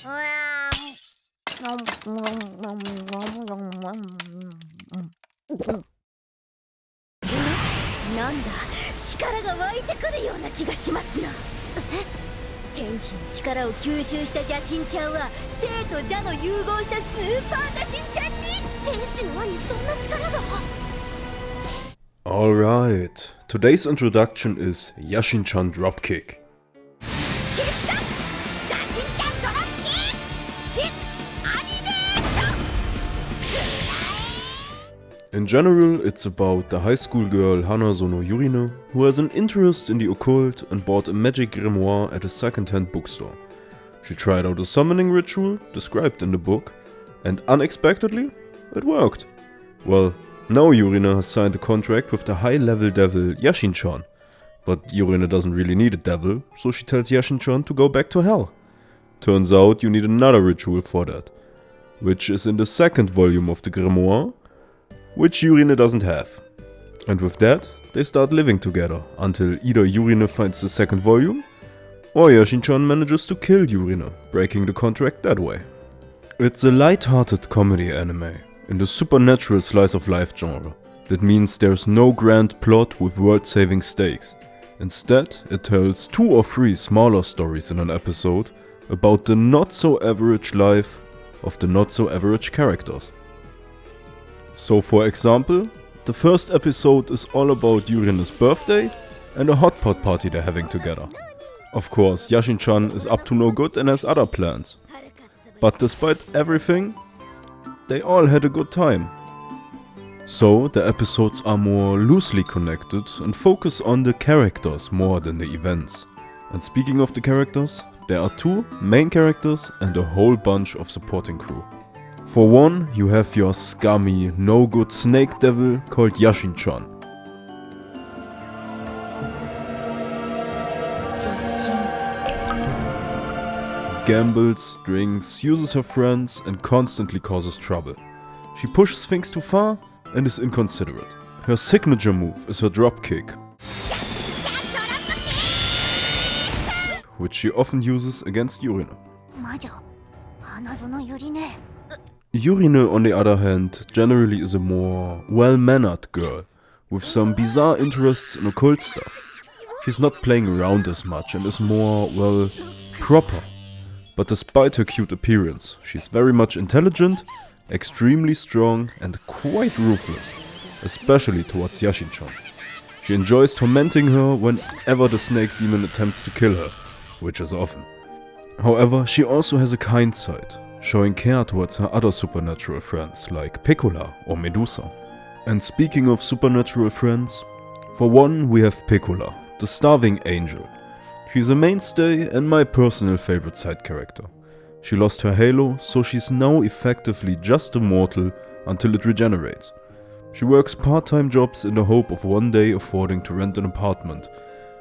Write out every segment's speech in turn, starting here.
なんだ、力が湧いてくるような気がしますな。天使の力を吸収した邪神ちゃんは生と邪の融合したスーパー邪神ちゃんに。天使の輪にそんな力が。Alright, today's introduction is Jashin-chan Dropkick. In general, it's about the high school girl Hanazono Yurine, who has an interest in the occult and bought a magic grimoire at a second-hand bookstore. She tried out a summoning ritual, described in the book, and unexpectedly, it worked. Well, now Yurine has signed a contract with the high-level devil Jashin-chan. But Yurine doesn't really need a devil, so she tells Jashin-chan to go back to hell. Turns out you need another ritual for that, which is in the second volume of the grimoire, which Yurine doesn't have. And with that, they start living together, until either Yurine finds the second volume, or Jashin-chan manages to kill Yurine, breaking the contract that way. It's a light-hearted comedy anime, in the supernatural slice-of-life genre. That means there's no grand plot with world-saving stakes. Instead, it tells 2 or 3 smaller stories in an episode about the not-so-average life of the not-so-average characters. So for example, the first episode is all about Yurine's birthday and a hot pot party they're having together. Of course, Jashin-chan is up to no good and has other plans. But despite everything, they all had a good time. So the episodes are more loosely connected and focus on the characters more than the events. And speaking of the characters, there are 2 main characters and a whole bunch of supporting crew. For one, you have your scummy, no-good snake devil called Jashin-chan. Gambles, drinks, uses her friends and constantly causes trouble. She pushes things too far and is inconsiderate. Her signature move is her dropkick, which she often uses against Yurine. Yurine, on the other hand, generally is a more well-mannered girl, with some bizarre interests in occult stuff. She's not playing around as much and is more, well, proper. But despite her cute appearance, she's very much intelligent, extremely strong and quite ruthless, especially towards Jashin-chan. She enjoys tormenting her whenever the snake demon attempts to kill her, which is often. However, she also has a kind side, showing care towards her other supernatural friends like Piccola or Medusa. And speaking of supernatural friends, for one we have Piccola, the starving angel. She's a mainstay and my personal favorite side character. She lost her halo, so she's now effectively just a mortal until it regenerates. She works part-time jobs in the hope of one day affording to rent an apartment,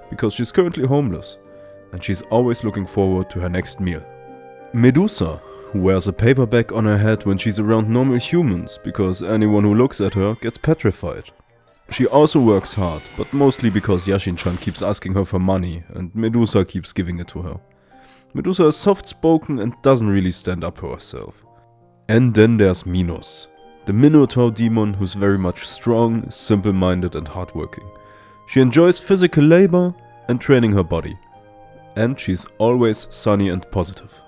because she's currently homeless, and she's always looking forward to her next meal. Medusa, who wears a paper bag on her head when she's around normal humans, because anyone who looks at her gets petrified. She also works hard, but mostly because Jashin-chan keeps asking her for money and Medusa keeps giving it to her. Medusa is soft-spoken and doesn't really stand up for herself. And then there's Minos, the Minotaur demon who's very much strong, simple-minded and hardworking. She enjoys physical labor and training her body. And she's always sunny and positive.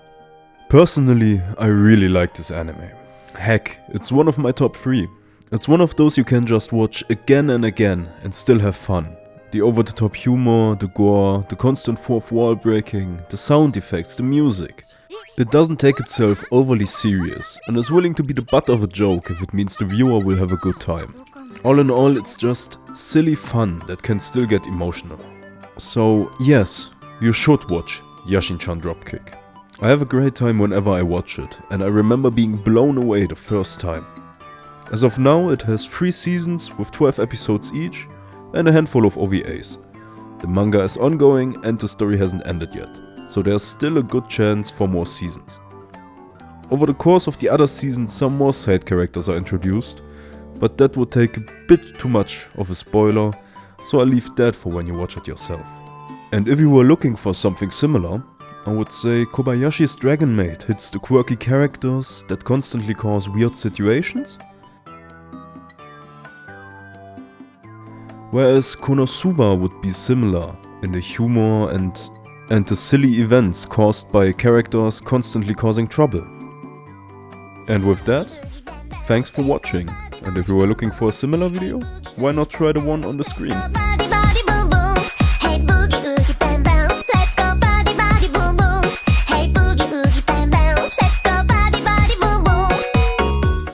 Personally, I really like this anime. Heck, it's one of my top 3. It's one of those you can just watch again and again and still have fun. The over-the-top humor, the gore, the constant fourth wall breaking, the sound effects, the music. It doesn't take itself overly serious and is willing to be the butt of a joke if it means the viewer will have a good time. All in all, it's just silly fun that can still get emotional. So yes, you should watch Jashin-chan Dropkick. I have a great time whenever I watch it, and I remember being blown away the first time. As of now, it has 3 seasons with 12 episodes each and a handful of OVAs. The manga is ongoing and the story hasn't ended yet, so there's still a good chance for more seasons. Over the course of the other seasons, some more side characters are introduced, but that would take a bit too much of a spoiler, so I'll leave that for when you watch it yourself. And if you were looking for something similar, I would say Kobayashi's Dragon Maid hits the quirky characters that constantly cause weird situations, whereas Konosuba would be similar in the humor and the silly events caused by characters constantly causing trouble. And with that, thanks for watching, and if you were looking for a similar video, why not try the one on the screen?